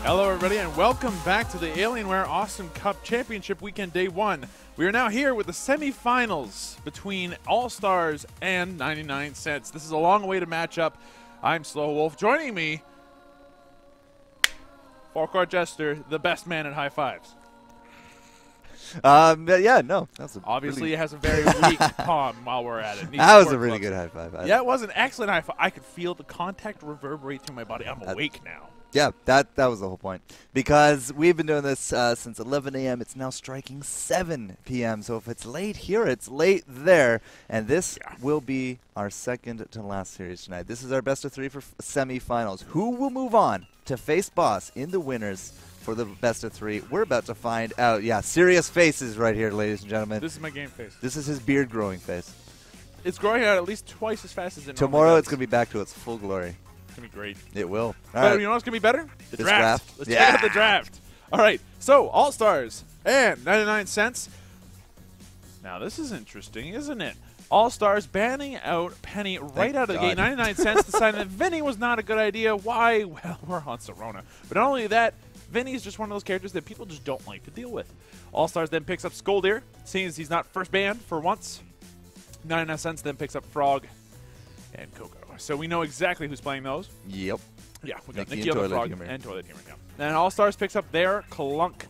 Hello, everybody, and welcome back to the Alienware Awesome Cup Championship Weekend Day 1. We are now here with the semifinals between AllStars and 99cents. This is a long-awaited matchup. I'm Slow Wolf. Joining me, Forecourt Jester, the best man at high fives. Yeah, no. That was Obviously, really it has a very weak palm while we're at it. that was a really good high five. Yeah, it was an excellent high five. I could feel the contact reverberate through my body. I'm awake now. Yeah, that was the whole point. Because we've been doing this since 11 a.m. It's now striking 7 p.m. So if it's late here, it's late there. And this will be our second to last series tonight. This is our best of 3 for semifinals. Who will move on to face boss in the winners for the best of 3? We're about to find out. Yeah, serious faces right here, ladies and gentlemen. This is my game face. This is his beard growing face. It's growing out at least twice as fast as it Tomorrow normally it's going to be back to its full glory. It's going to be great. It will. But you know what's going to be better? The This draft. draft. Let's Yeah. check out the draft. All right. So, AllStars and 99cents. Now, this is interesting, isn't it? AllStars banning out Penny right out of the gate. 99cents decided that Vinny was not a good idea. Why? Well, we're on Serona. But not only that, Vinny is just one of those characters that people just don't like to deal with. AllStars then picks up Skoldir, seeing as he's not first banned for once. 99cents then picks up Frog and Coco. So we know exactly who's playing those. Yep. Yeah, we got Nikki Nikki and on the Toilet Frog Humor. and Toilet Humor. Yeah. Then AllStars picks up their Clunk.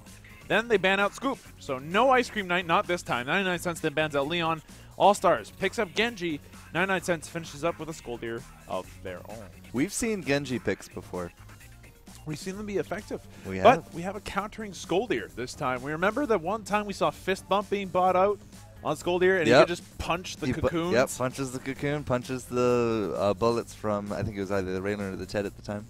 Then they ban out Scoop. So no Ice Cream Night, not this time. 99cents then bans out Leon. AllStars picks up Genji. 99cents finishes up with a Skoldir of their own. We've seen Genji picks before. We've seen them be effective. We have. But we have a countering Skoldir this time. We remember that one time we saw Fist Bump being bought out on Skoldir, and he could just punch the cocoons. Yep, punches the cocoon, punches the bullets from, I think it was either the Raylan or the Ted at the time.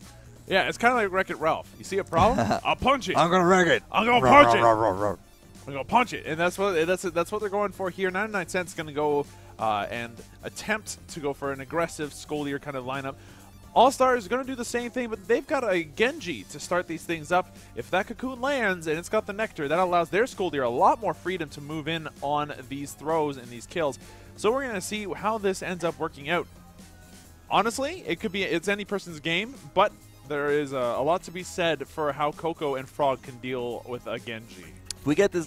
Yeah, it's kind of like Wreck-It Ralph. You see a problem? I'll punch it. I'm going to wreck it. I'm going to punch it. I'm going to punch it. And that's what they're going for here. 99cents is going to go and attempt to go for an aggressive Skoldir kind of lineup. AllStars is going to do the same thing, but they've got a Genji to start these things up. If that cocoon lands and it's got the Nectar, that allows their Skoldir a lot more freedom to move in on these throws and these kills. So we're going to see how this ends up working out. Honestly, it's any person's game, but there is a lot to be said for how Coco and Frog can deal with a Genji.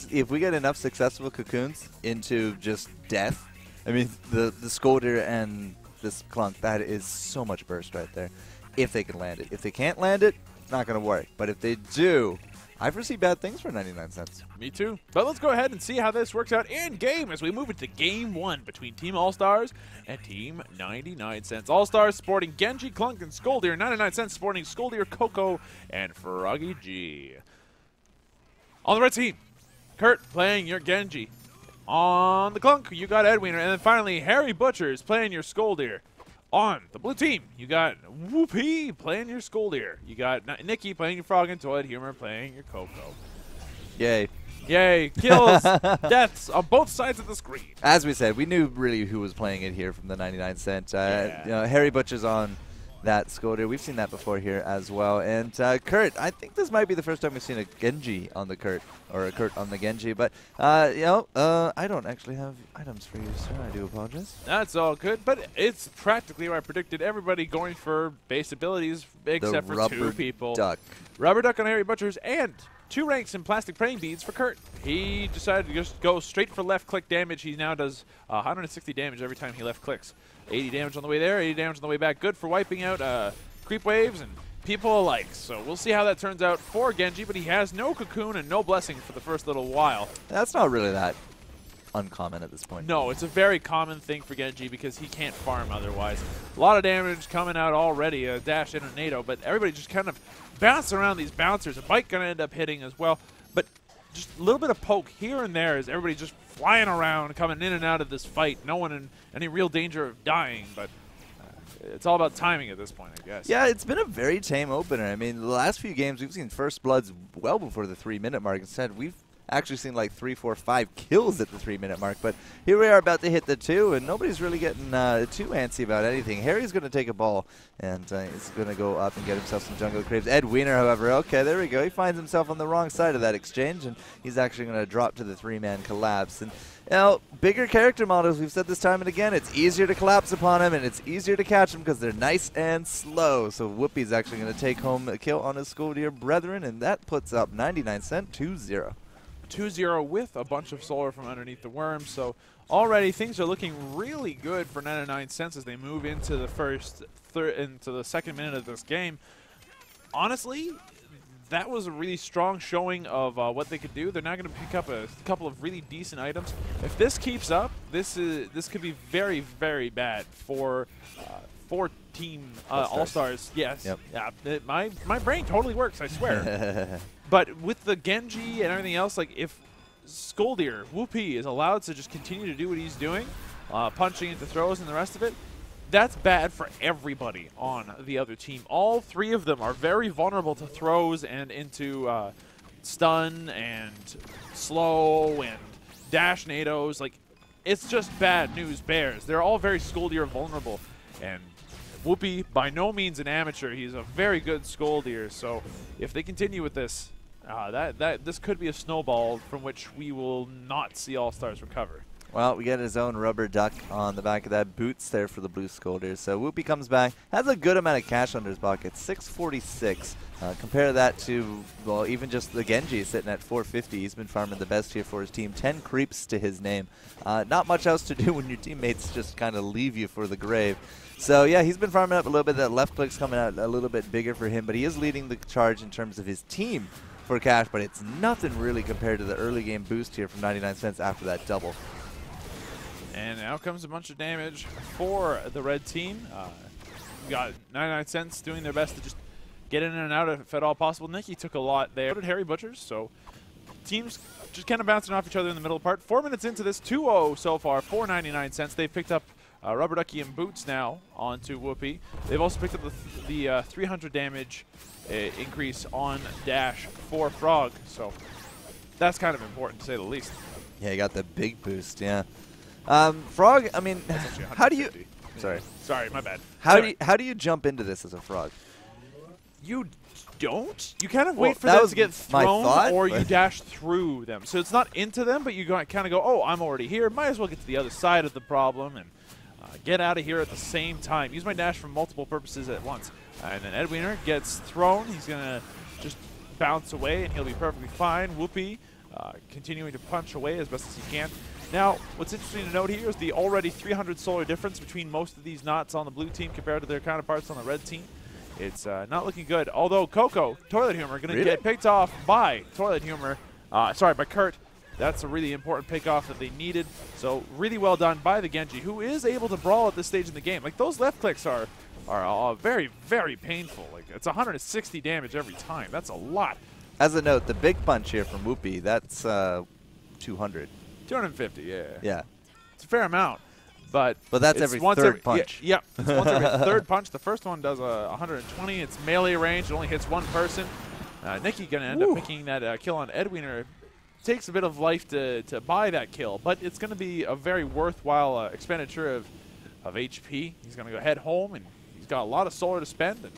If we get enough successful cocoons into just death, I mean, the Skoldir and this Clunk, that is so much burst right there, if they can land it. If they can't land it, it's not going to work. But if they do, I foresee bad things for 99cents. Me too. But let's go ahead and see how this works out in game as we move into game 1 between Team AllStars and Team 99cents. AllStars sporting Genji, Clunk, and Skoldir. 99cents sporting Skoldir, Coco, and Froggy G. On the red team, Kurt playing your Genji. On the Clunk, you got Edwin. And then finally, Harry Butchers playing your Skoldir. On the blue team, you got Whoopee playing your Skoldir. You got Nikki playing your Frog and Toilet Humor playing your Coco. Yay. Yay. Kills, deaths on both sides of the screen. As we said, we knew really who was playing it here from the 99cent. You know, Harry Butcher's on that Skoldir. We've seen that before here as well. And Kurt, I think this might be the first time we've seen a Genji on the Kurt, or a Kurt on the Genji. But, you know, I don't actually have items for you, sir. I do apologize. That's all good. But it's practically what I predicted. Everybody going for base abilities except for 2 people. Duck. Rubber Duck on Harry Butchers and 2 ranks in plastic praying beads for Kurt. He decided to just go straight for left click damage. He now does 160 damage every time he left clicks. 80 damage on the way there, 80 damage on the way back. Good for wiping out creep waves and people alike. So we'll see how that turns out for Genji, but he has no cocoon and no blessing for the first little while. That's not really that uncommon at this point. No, it's a very common thing for Genji because he can't farm otherwise. A lot of damage coming out already, a dash and a NATO, but everybody just kind of bouncing around these bouncers. A bite going to end up hitting as well, but just a little bit of poke here and there as everybody just flying around, coming in and out of this fight. No one in any real danger of dying, but it's all about timing at this point, I guess. Yeah, it's been a very tame opener. I mean, the last few games we've seen first bloods well before the 3-minute mark. Instead, we've actually seen like 3, 4, 5 kills at the 3-minute mark. But here we are about to hit the 2, and nobody's really getting too antsy about anything. Harry's going to take a ball, and he's going to go up and get himself some jungle craves. Ed Wiener, however, okay, there we go. He finds himself on the wrong side of that exchange, and he's actually going to drop to the 3-man collapse. And you know, bigger character models, we've said this time and again, it's easier to collapse upon him, and it's easier to catch him because they're nice and slow. So Whoopi's actually going to take home a kill on his Skoldir brethren, and that puts up 99cent 2-0. 2-0 with a bunch of solar from underneath the worm. So already things are looking really good for 99cents as they move into the second minute of this game. Honestly, that was a really strong showing of what they could do. They're now going to pick up a couple of really decent items. If this keeps up, this could be very, very bad for team AllStars. Yes. Yep. Yeah. My brain totally works, I swear. But with the Genji and everything else, like if Skoldir, Whoopi, is allowed to just continue to do what he's doing, punching into throws and the rest of it, that's bad for everybody on the other team. All three of them are very vulnerable to throws and into stun and slow and dash nados. Like, it's just bad news bears. They're all very Skoldir vulnerable. And Whoopi, by no means an amateur. He's a very good Skoldir. So if they continue with this, this could be a snowball from which we will not see AllStars recover. Well, we get his own rubber duck on the back of that. Boots there for the blue Skoldir. So Whoopi comes back, has a good amount of cash under his pocket, 646. Compare that to, well, even just the Genji sitting at 450. He's been farming the best here for his team. 10 creeps to his name. Not much else to do when your teammates just kind of leave you for the grave. So, yeah, he's been farming up a little bit. That left click's coming out a little bit bigger for him, but he is leading the charge in terms of his team for cash, but it's nothing really compared to the early game boost here from 99cents after that double. And now comes a bunch of damage for the red team. We got 99cents doing their best to just get in and out if at all possible. Nikki took a lot there. So did Harry Butchers, so teams just kind of bouncing off each other in the middle part. 4 minutes into this, 2-0 so far for 99cents. They've picked up Rubber Ducky and Boots now onto Whoopi. They've also picked up the 300 damage increase on Dash for Frog, so that's kind of important to say the least. Yeah, you got the big boost, yeah. Frog, I mean, how do you... Sorry, my bad. How do you jump into this as a Frog? You don't. You kind of wait for them to get thrown, or you dash through them. So it's not into them, but you kind of go, oh, I'm already here. Might as well get to the other side of the problem and get out of here at the same time. Use my dash for multiple purposes at once. And then Ed Wiener gets thrown. He's going to just bounce away, and he'll be perfectly fine. Whoopi continuing to punch away as best as he can. Now, what's interesting to note here is the already 300 solar difference between most of these knots on the blue team compared to their counterparts on the red team. It's not looking good. Although Coco, Toilet Humor, going to get picked off by Toilet Humor. By Kurt. That's a really important pick-off that they needed. So really well done by the Genji, who is able to brawl at this stage in the game. Like, those left clicks are very, very painful. Like, it's 160 damage every time. That's a lot. As a note, the big punch here from Whoopi, that's 200. 250, yeah. Yeah. It's a fair amount. But that's every third punch. Yeah, it's once every third punch. The first one does 120. It's melee range. It only hits one person. Nikki going to end up picking that kill on Ed Wiener. Takes a bit of life to buy that kill, but it's going to be a very worthwhile expenditure of HP. He's going to go head home, and he's got a lot of solar to spend, and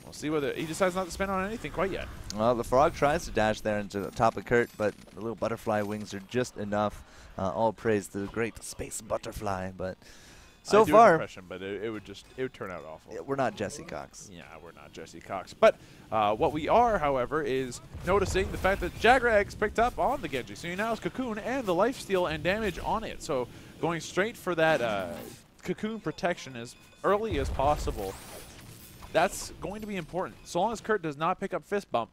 we'll see whether he decides not to spend on anything quite yet. Well, the Frog tries to dash there into the top of Kurt, but the little butterfly wings are just enough. All praise to the great space butterfly, but so far, but it would turn out awful. We're not Jesse Cox. Yeah, we're not Jesse Cox. But what we are, however, is noticing the fact that Jagrag's picked up on the Genji. So now it's Cocoon and the lifesteal and damage on it. So going straight for that Cocoon protection as early as possible. That's going to be important. So long as Kurt does not pick up Fist Bump,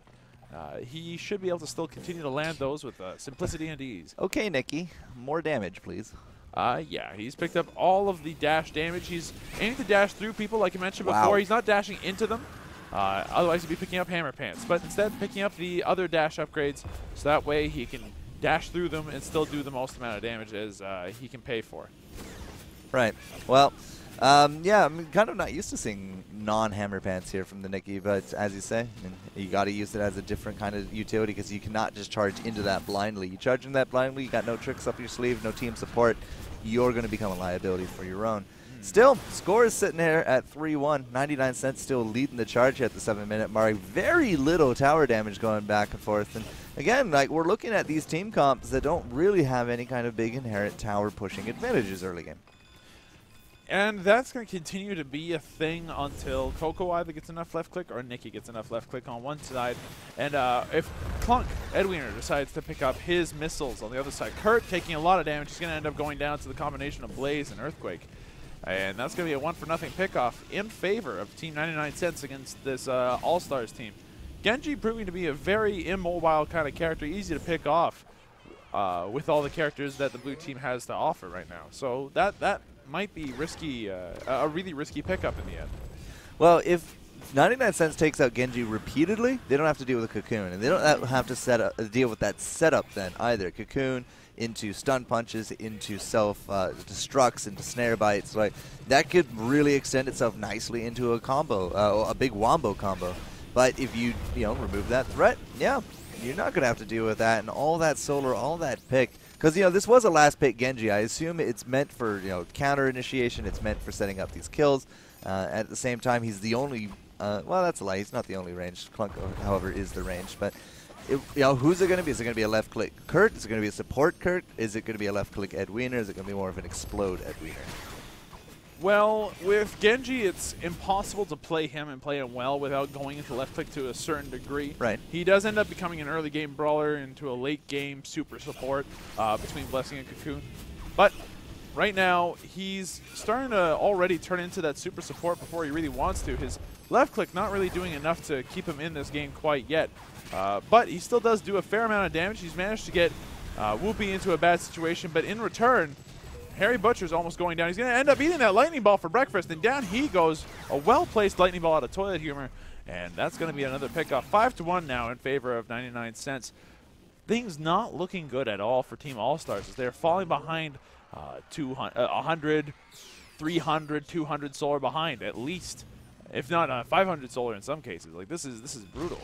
he should be able to still continue to land those with simplicity and ease. Okay, Nikki. More damage, please. Yeah, he's picked up all of the dash damage. He's aiming to dash through people, like I mentioned before. He's not dashing into them. Otherwise, he'd be picking up Hammer Pants. But instead, picking up the other dash upgrades, so that way he can dash through them and still do the most amount of damage as he can pay for. Right. Well, Yeah, I'm kind of not used to seeing non-hammer pants here from the Nikki, but as you say, I mean, you got to use it as a different kind of utility because you cannot just charge into that blindly. You charge into that blindly, you got no tricks up your sleeve, no team support, you're going to become a liability for your own. Still, score is sitting here at 3-1. 99 cents still leading the charge here at the 7-minute mark. Very little tower damage going back and forth. And again, like we're looking at these team comps that don't really have any kind of big inherent tower pushing advantages early game. And that's going to continue to be a thing until Coco either gets enough left click or Nikki gets enough left click on one side. And if Clunk, Edwiner, decides to pick up his missiles on the other side, Kurt taking a lot of damage, he's going to end up going down to the combination of Blaze and Earthquake. And that's going to be a 1-for-0 pickoff in favor of Team 99 cents against this All-Stars team. Genji proving to be a very immobile kind of character, easy to pick off with all the characters that the blue team has to offer right now. So that might be risky, a really risky pickup in the end. Well, if 99 cents takes out Genji repeatedly, they don't have to deal with a Cocoon, and they don't have to deal with that setup then either. Cocoon into stun punches, into self-destructs, into snare bites. Like that could really extend itself nicely into a combo, a big wombo combo. But if you remove that threat, yeah, you're not going to have to deal with that and all that solar, all that pick. Because, this was a last pick Genji. I assume it's meant for, counter initiation. It's meant for setting up these kills. At the same time, he's the only, well, that's a lie. He's not the only ranged. Clunk, however, is the range. But, who's it going to be? Is it going to be a left click Kurt? Is it going to be a support Kurt? Is it going to be a left click Edwiner? Is it going to be more of an explode Edwiner? Well, with Genji, it's impossible to play him and play him well without going into left click to a certain degree. Right. He does end up becoming an early game brawler into a late game super support between Blessing and Cocoon. But right now, he's starting to already turn into that super support before he really wants to. His left click not really doing enough to keep him in this game quite yet. But he still does do a fair amount of damage. He's managed to get Whoopi into a bad situation, but in return, Harry Butcher's almost going down. He's going to end up eating that lightning ball for breakfast, and down he goes. A well-placed lightning ball out of Toilet Humor, and that's going to be another pickoff. 5-1 now in favor of 99 cents. Things not looking good at all for Team All-Stars as they're falling behind 100, 300, 200 solar behind at least, if not 500 solar in some cases. Like this is brutal.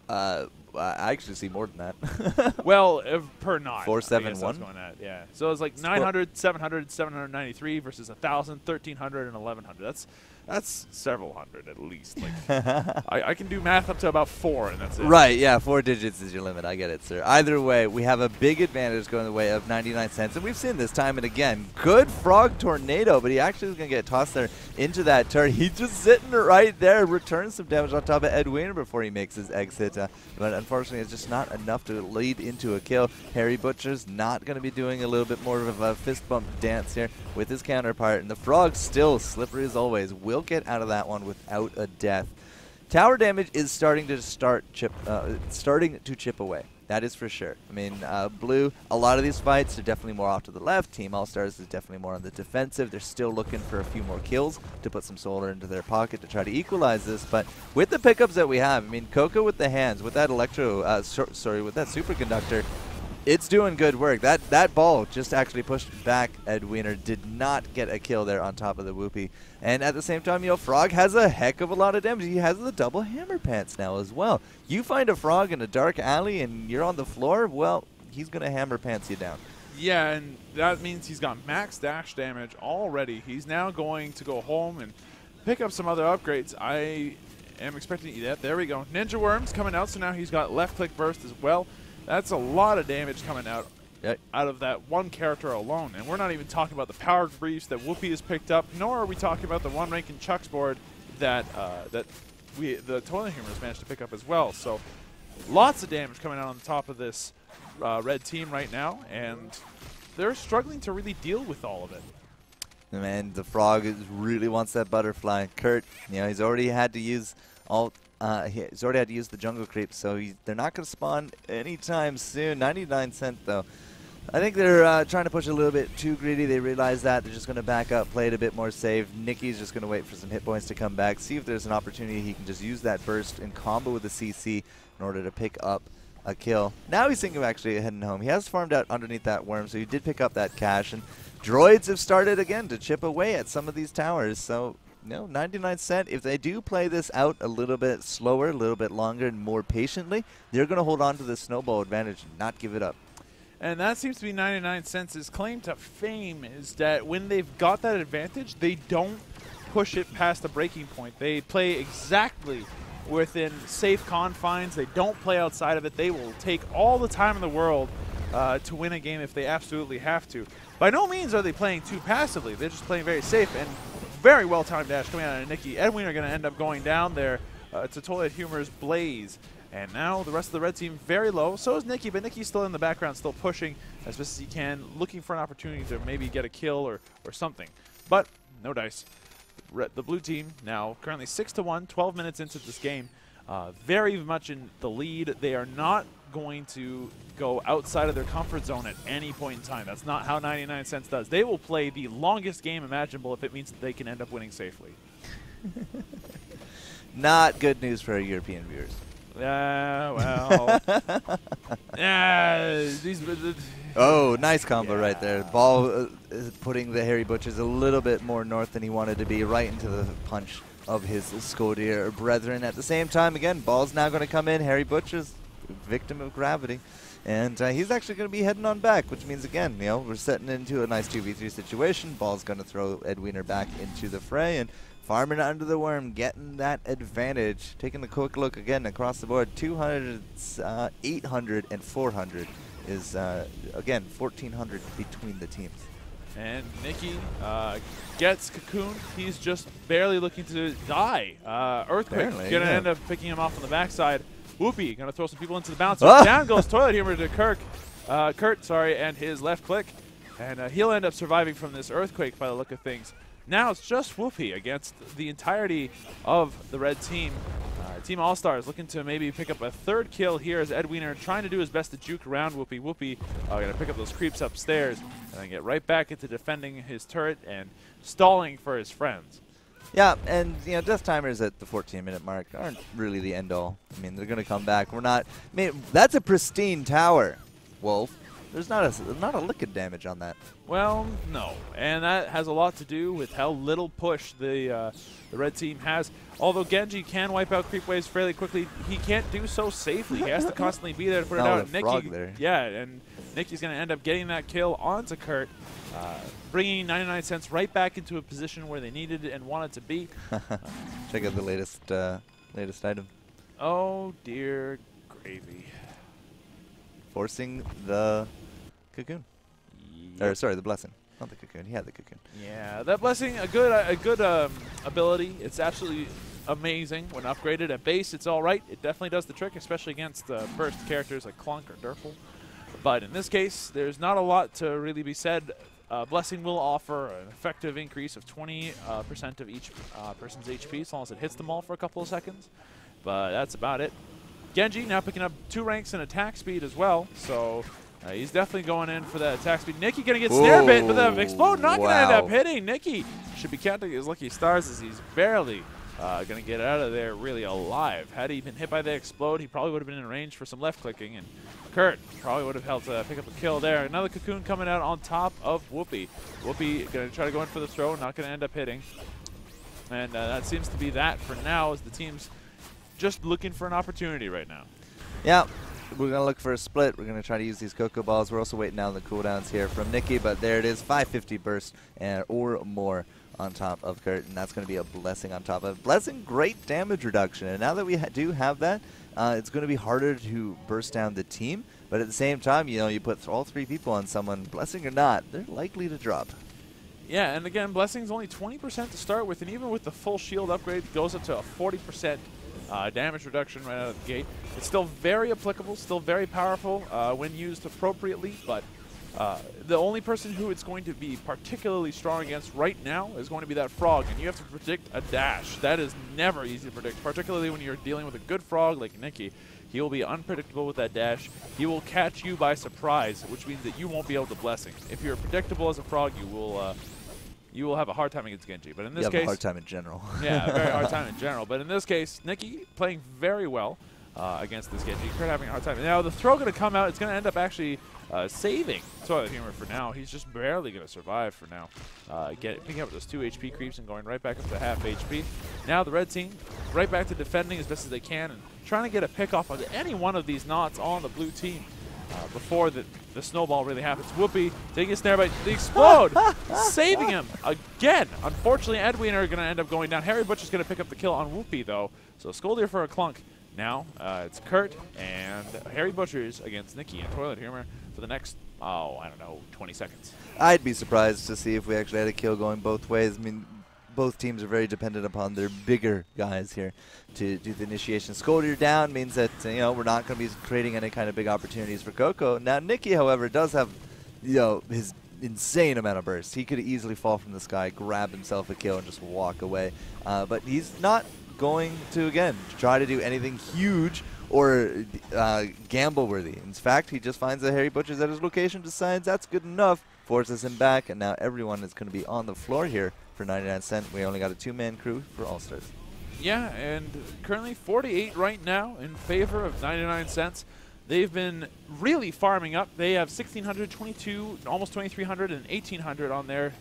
I actually see more than that. Well, per nine. 471? Yeah. So it's like 900, 700, 793 versus 1,000, 1,300, and 1,100. That's several hundred at least. Like, I can do math up to about 4, and that's it. Right, yeah, 4 digits is your limit. I get it, sir. Either way, we have a big advantage going the way of 99 cents, and we've seen this time and again. Good frog tornado, but he actually is going to get tossed there into that turret. He's just sitting right there, returns some damage on top of Edwina before he makes his exit. But unfortunately, it's just not enough to lead into a kill. Harry Butcher's not going to be doing a little bit more of a fist bump dance here with his counterpart, and the frog still slippery as always. Will get out of that one without a death. Tower damage is starting to chip away. That is for sure. I mean, blue, a lot of these fights are definitely more off to the left. Team All-Stars is definitely more on the defensive. They're still looking for a few more kills to put some solar into their pocket to try to equalize this. But with the pickups that we have, I mean, Coco with the hands, with that with that superconductor, it's doing good work. That ball just actually pushed back Edwiner. Did not get a kill there on top of the Whoopi. And at the same time, Frog has a heck of a lot of damage. He has the double hammer pants now as well. You find a Frog in a dark alley and you're on the floor, well, he's going to hammer pants you down. Yeah, and that means he's got max dash damage already. He's now going to go home and pick up some other upgrades. I am expecting that. There we go. Ninja Worm's coming out, so now he's got left click burst as well. That's a lot of damage coming out out of that one character alone. And we're not even talking about the power briefs that Whoopi has picked up, nor are we talking about the one rank in Chuck's board that the Toilet Humor's managed to pick up as well. So lots of damage coming out on the top of this red team right now, and they're struggling to really deal with all of it. Man, the frog really wants that butterfly. Kurt, he's already had to use he's already had to use the jungle creep, so they're not going to spawn anytime soon. 99 cent though. I think they're trying to push a little bit too greedy. They realize that. They're just going to back up, play it a bit more safe. Nicky's just going to wait for some hit points to come back, see if there's an opportunity he can just use that burst in combo with the CC in order to pick up a kill. Now he's thinking of actually heading home. He has farmed out underneath that worm, so he did pick up that cash. And droids have started again to chip away at some of these towers. So, 99cents, if they do play this out a little bit slower, a little bit longer, and more patiently, they're going to hold on to the snowball advantage and not give it up. And that seems to be 99cents' claim to fame, is that when they've got that advantage, they don't push it past the breaking point. They play exactly within safe confines. They don't play outside of it. They will take all the time in the world to win a game if they absolutely have to. By no means are they playing too passively. They're just playing very safe, and very well-timed dash coming out of Nikki. Edwin are going to end up going down there to Toilet Humor's Blaze. And now the rest of the red team very low. So is Nikki, but Nikki's still in the background, still pushing as best as he can, looking for an opportunity to maybe get a kill or something. But no dice. The blue team now currently 6-1, 12 minutes into this game. Very much in the lead. They are not going to go outside of their comfort zone at any point in time. That's not how 99cents does. They will play the longest game imaginable if it means that they can end up winning safely. Not good news for our European viewers. Well. Oh, nice combo right there. Ball putting the Harry Butchers a little bit more north than he wanted to be, right into the punch of his Skodier brethren. At the same time, again, Ball's now going to come in. Harry Butchers, victim of gravity. And he's actually going to be heading on back, which means, again, we're setting into a nice 2v3 situation. Ball's going to throw Ed Wiener back into the fray, and farming under the worm, getting that advantage. Taking a quick look again across the board, 200, 800, and 400 is, again, 1,400 between the teams. And Nikki gets Cocoon. He's just barely looking to die. Earthquake going to end up picking him off on the backside. Whoopi going to throw some people into the bouncer. Down goes Toilet Humor to Kurt, and his left click. And he'll end up surviving from this Earthquake by the look of things. Now it's just Whoopi against the entirety of the red team. Team AllStars looking to maybe pick up a third kill here as Ed Wiener trying to do his best to juke around Whoopi. Whoopi going to pick up those creeps upstairs and then get right back into defending his turret and stalling for his friends. Yeah, and death timers at the 14-minute mark aren't really the end-all. I mean, they're going to come back. We're not. I mean, that's a pristine tower, Wolf. There's not a lick of damage on that. Well, no, and that has a lot to do with how little push the red team has. Although Genji can wipe out creep waves fairly quickly, he can't do so safely. He has to constantly be there to put it out. Nikki, there. Yeah, and Nikki's going to end up getting that kill onto Kurt, bringing 99cents right back into a position where they needed it and wanted to be. Check out the latest item. Oh dear gravy! Forcing the cocoon. Yep. Or sorry, the blessing. Not the cocoon. He had the cocoon. Yeah, that blessing, a good ability. It's absolutely amazing when upgraded. At base, it's all right. It definitely does the trick, especially against burst characters like Clunk or Durful. But in this case, there's not a lot to really be said. Blessing will offer an effective increase of 20% of each person's HP, as long as it hits them all for a couple of seconds. But that's about it. Genji now picking up 2 ranks in attack speed as well, so he's definitely going in for that attack speed. Nikki going to get snare bit, but the explode not going to end up hitting. Nikki should be counting his lucky stars as he's barely going to get out of there really alive. Had he been hit by the explode, he probably would have been in range for some left clicking, and Kurt probably would have helped pick up a kill there. Another cocoon coming out on top of Whoopi. Whoopi going to try to go in for the throw, not going to end up hitting. And that seems to be that for now, as the team's just looking for an opportunity right now. Yeah, we're going to look for a split. We're going to try to use these Cocoa Balls. We're also waiting down the cooldowns here from Nikki, but there it is, 550 burst or more on top of Kurt, and that's going to be a blessing on top of blessing. Great damage reduction, and now that we do have that, it's going to be harder to burst down the team, but at the same time, you put all 3 people on someone, blessing or not, they're likely to drop. Yeah, and again, blessing's only 20% to start with, and even with the full shield upgrade, it goes up to a 40% damage reduction right out of the gate. It's still very applicable, still very powerful when used appropriately, but the only person who it's going to be particularly strong against right now is going to be that frog, and you have to predict a dash. That is never easy to predict, particularly when you're dealing with a good frog like Nikki. He will be unpredictable with that dash. He will catch you by surprise, which means that you won't be able to blessing. If you're predictable as a frog, you will have a hard time against Genji. But in this case, have a hard time in general. Yeah, a very hard time in general. But in this case, Nikki playing very well against this Genji. Kurt having a hard time. Now the throw going to come out. It's going to end up actually saving Toilet Humor for now. He's just barely going to survive for now. Picking up those 2 HP creeps and going right back up to half HP. Now the red team right back to defending as best as they can and trying to get a pick off of any one of these knots on the blue team before the snowball really happens. Whoopi taking a snare bite. They explode, saving him again. Unfortunately, Edwin are going to end up going down. Harry Butcher's going to pick up the kill on Whoopi, though. So Skoldier for a clunk. Now it's Kurt and Harry Butchers against Nikki and Toilet Humor for the next, I don't know, 20 seconds. I'd be surprised to see if we actually had a kill going both ways. I mean, both teams are very dependent upon their bigger guys here to do the initiation. Skoldier down means that we're not going to be creating any kind of big opportunities for Coco. Now Nikki, however, does have his insane amount of burst. He could easily fall from the sky, grab himself a kill, and just walk away. But he's not going to, again, try to do anything huge or gamble-worthy. In fact, he just finds that Harry Butcher's at his location, decides that's good enough, forces him back, and now everyone is going to be on the floor here for 99cents. We only got a 2-man crew for AllStars. Yeah, and currently 48 right now in favor of 99cents. They've been really farming up. They have 1,600, 22, almost 2,300, and 1,800 on their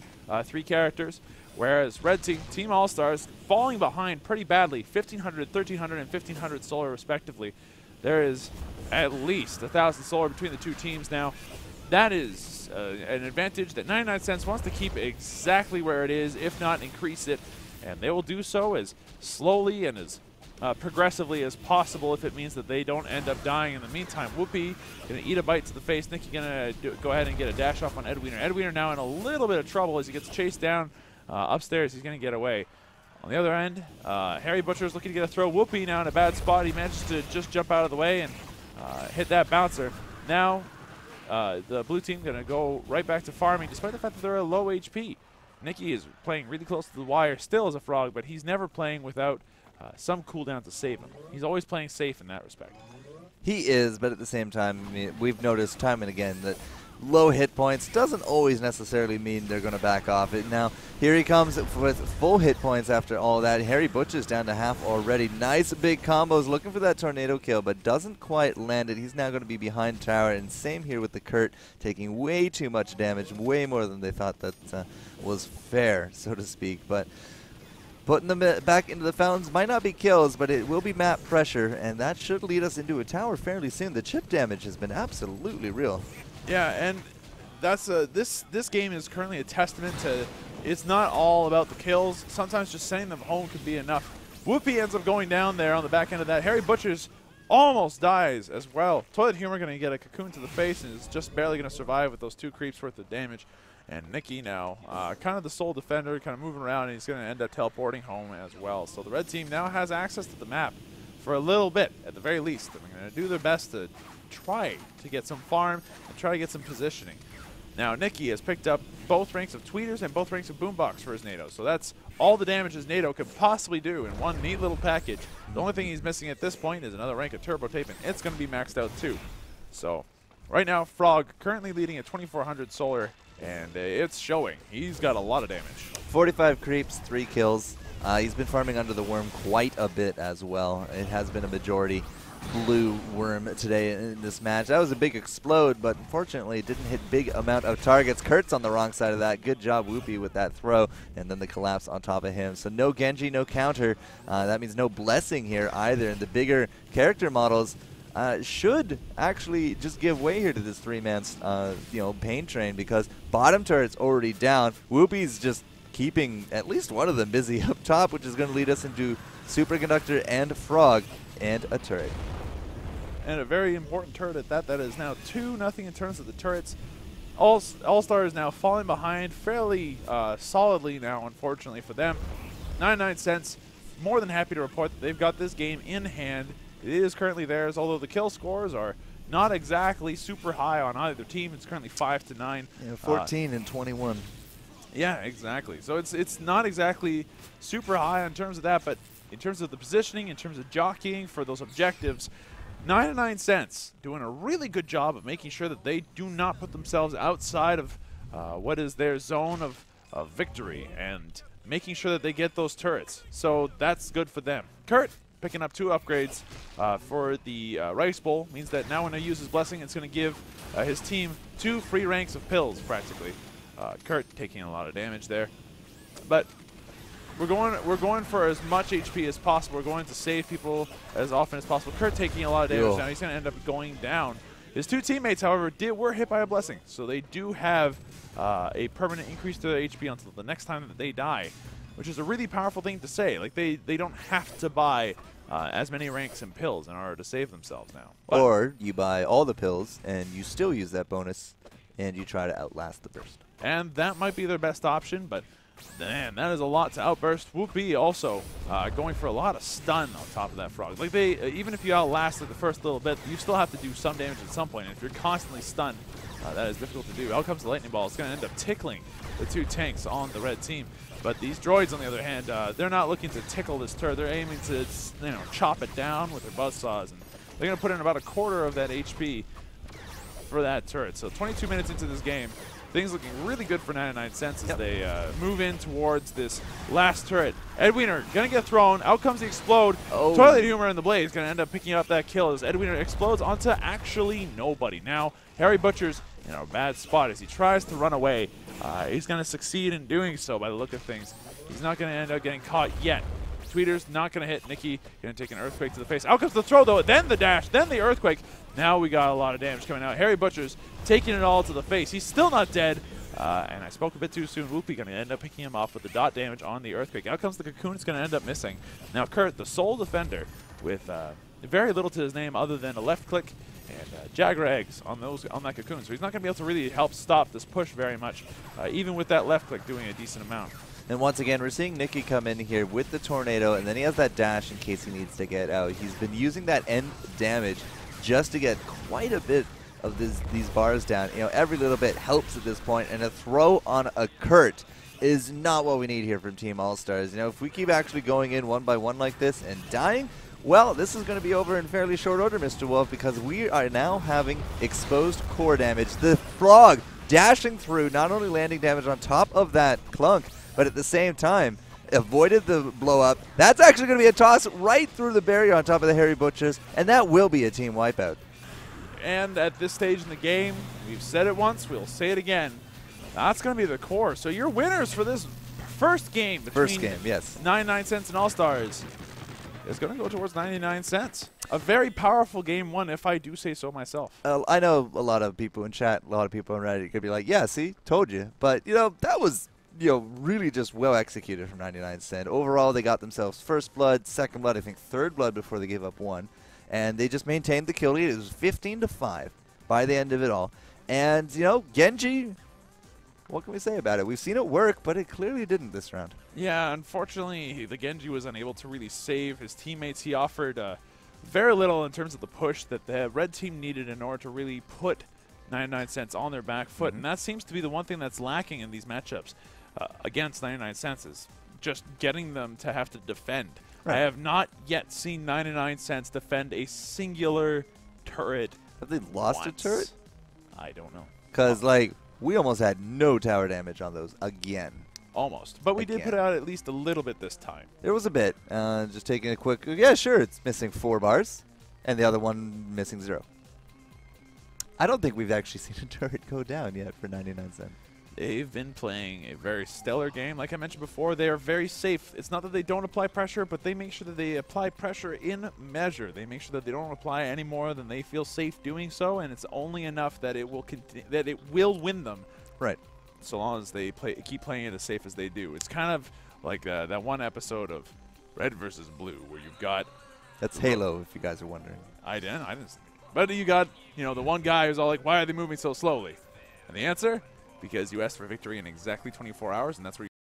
3 characters. Whereas Red Team, Team AllStars, falling behind pretty badly, 1,500, 1,300, and 1,500 solar respectively. There is at least 1,000 solar between the 2 teams now. That is an advantage that 99cents wants to keep exactly where it is, if not increase it. And they will do so as slowly and as progressively as possible if it means that they don't end up dying in the meantime. Whoopi going to eat a bite to the face. Nikki going to go ahead and get a dash off on Edwiner. Edwiner now in a little bit of trouble as he gets chased down. Upstairs, he's going to get away. On the other end, Harry Butcher is looking to get a throw. Whoopi now in a bad spot. He manages to just jump out of the way and hit that bouncer. Now, the blue team going to go right back to farming, despite the fact that they're a low HP. Nikki is playing really close to the wire, still as a frog, but he's never playing without some cooldown to save him. He's always playing safe in that respect. He is, but at the same time, I mean, we've noticed time and again that low hit points doesn't always necessarily mean they're going to back off it. Now, here he comes with full hit points after all that. Harry Butcher's down to half already. Nice big combos, looking for that tornado kill, but doesn't quite land it. He's now going to be behind tower, and same here with the Kurt, taking way too much damage, way more than they thought that was fair, so to speak. But putting them back into the fountains might not be kills, but it will be map pressure, and that should lead us into a tower fairly soon. The chip damage has been absolutely real. Yeah, and that's this game is currently a testament to it's not all about the kills. Sometimes just sending them home could be enough. Whoopi ends up going down there on the back end of that. Harry Butchers almost dies as well. Toilet Humor going to get a cocoon to the face and is just barely going to survive with those 2 creeps worth of damage. And Nikki now, kind of the sole defender, kind of moving around, and he's going to end up teleporting home as well. So the red team now has access to the map for a little bit, at the very least. They're going to do their best to try to get some farm and try to get some positioning. Now, Nikki has picked up both ranks of tweeters and both ranks of boombox for his NATO, so that's all the damage his NATO could possibly do in one neat little package. The only thing he's missing at this point is another rank of turbo tape, and it's going to be maxed out too. So, right now, Frog currently leading at 2,400 solar, and it's showing. He's got a lot of damage. 45 creeps, 3 kills. He's been farming under the worm quite a bit as well. It has been a majority blue worm today in this match. That was a big explode, but unfortunately it didn't hit big amount of targets. Kurt's on the wrong side of that. Good job, Whoopi, with that throw, and then the collapse on top of him. So no Genji, no counter. That means no blessing here either. And the bigger character models should actually just give way here to this 3-man pain train, because bottom turret's already down. Whoopi's just keeping at least one of them busy up top, which is going to lead us into Superconductor and Frog and a turret. And a very important turret at that. That is now 2-0 in terms of the turrets. AllStars now falling behind fairly solidly now, unfortunately for them. 99cents, more than happy to report that they've got this game in hand. It is currently theirs, although the kill scores are not exactly super high on either team. It's currently 5-9. Yeah, 14 and 21. Yeah, exactly. So it's not exactly super high in terms of that, but in terms of the positioning, in terms of jockeying for those objectives, 99cents doing a really good job of making sure that they do not put themselves outside of what is their zone of victory, and making sure that they get those turrets. So that's good for them. Kurt, picking up 2 upgrades for the Rice Bowl. Means that now when he uses Blessing, it's going to give his team 2 free ranks of pills, practically. Kurt taking a lot of damage there. But we're going for as much HP as possible. We're going to save people as often as possible. Kurt taking a lot of damage now. He's going to end up going down. His 2 teammates, however, were hit by a Blessing, so they do have a permanent increase to their HP until the next time that they die, which is a really powerful thing to say. Like, they don't have to buy as many ranks and pills in order to save themselves now. But or you buy all the pills and you still use that bonus and you try to outlast the burst. And that might be their best option, but man, that is a lot to outburst. Whoopee also going for a lot of stun on top of that frog. Like, they even if you outlast it the first little bit, you still have to do some damage at some point. And if you're constantly stunned, that is difficult to do. Out comes the lightning ball. It's going to end up tickling the 2 tanks on the red team. But these droids, on the other hand, they're not looking to tickle this turret. They're aiming to, chop it down with their buzzsaws, and they're going to put in about a quarter of that HP for that turret. So 22 minutes into this game, things looking really good for 99cents as they move in towards this last turret. Edwiener going to get thrown. Out comes the explode. Toilet Humor in the Blaze going to end up picking up that kill as Edwiener explodes onto actually nobody. Now, Harry Butcher's in a bad spot as he tries to run away. He's going to succeed in doing so by the look of things. He's not going to end up getting caught yet. Tweeter's not going to hit Nikki. Going to take an Earthquake to the face. Out comes the throw, though. Then the dash. Then the Earthquake. Now we got a lot of damage coming out. Harry Butcher's taking it all to the face. He's still not dead. And I spoke a bit too soon. Whoopee going to end up picking him off with the dot damage on the Earthquake. Out comes the Cocoon. It's going to end up missing. Now Kurt, the sole defender, with very little to his name other than a left click and Jagger eggs on that Cocoon. So he's not going to be able to really help stop this push very much, even with that left click doing a decent amount. And once again, we're seeing Nikki come in here with the tornado, and then he has that dash in case he needs to get out. He's been using that end damage just to get quite a bit of these bars down. Every little bit helps at this point, and a throw on a Kurt is not what we need here from Team AllStars. If we keep actually going in one by one like this and dying, well, this is going to be over in fairly short order, Mr. Wolf, because we are now having exposed core damage. The frog dashing through, not only landing damage on top of that clunk, but at the same time avoided the blow up. That's actually going to be a toss right through the barrier on top of the Harry Butchers, and that will be a team wipeout. And at this stage in the game, we've said it once, we'll say it again, that's going to be the core. So your winners for this first game between 99cents and AllStars is going to go towards 99cents. A very powerful game one, if I do say so myself. I know a lot of people in chat, a lot of people on Reddit could be like, yeah, see, told you. But, that was really just well executed from 99cents. Overall, they got themselves first blood, second blood, I think third blood before they gave up 1. And they just maintained the kill lead. It was 15-5 by the end of it all. And, Genji, what can we say about it? We've seen it work, but it clearly didn't this round. Yeah, unfortunately, the Genji was unable to really save his teammates. He offered very little in terms of the push that the red team needed in order to really put 99cents on their back foot. And that seems to be the one thing that's lacking in these matchups against 99cents is just getting them to have to defend. Right. I have not yet seen 99cents defend a singular turret. Have they lost a turret? I don't know. Because, we almost had no tower damage on those again. Almost. But we did put out at least a little bit this time. There was a bit. Just taking a quick... Yeah, sure, it's missing 4 bars. And the other one missing 0. I don't think we've actually seen a turret go down yet for 99cents. They've been playing a very stellar game. Like I mentioned before, they are very safe. It's not that they don't apply pressure, but they make sure that they apply pressure in measure. They make sure that they don't apply any more than they feel safe doing so, and it's only enough that it will win them. Right. So long as they keep playing it as safe as they do. It's kind of like that one episode of Red versus Blue where you've got... That's Halo, if you guys are wondering. I didn't. But you got, the one guy who's all like, why are they moving so slowly? And the answer? Because you asked for victory in exactly 24 hours, and that's where